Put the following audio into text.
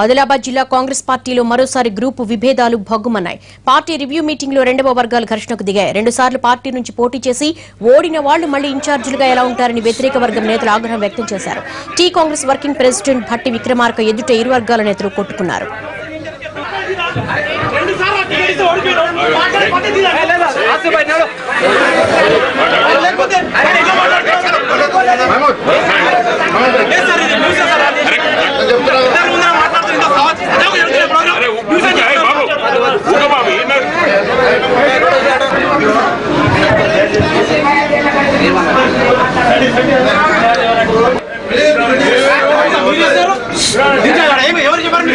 ఆదిలాబాద్ జిల్లా కాంగ్రెస్ పార్టీలో మరోసారి గ్రూపు విభేదాలు భగ్గుమన్నాయి. పార్టీ రివ్యూ మీటింగ్ లో రెండవ వర్గాలు ఘర్షణకు దిగాయి. 2 సార్లు పార్టీ నుంచి పోటీ చేసి ఓడిన వాళ్లు మళ్లీ ఇన్ఛార్జీలుగా ఎలా ఉంటారని వ్యతిరేక వర్గం నేతలు ఆగ్రహం వ్యక్తం చేశారు. T Congress working president Bhatti Vikramarka ఎదుట ఇరు వర్గాల నేతలు కొట్టుకున్నారు. ఎవరు చెప్పారు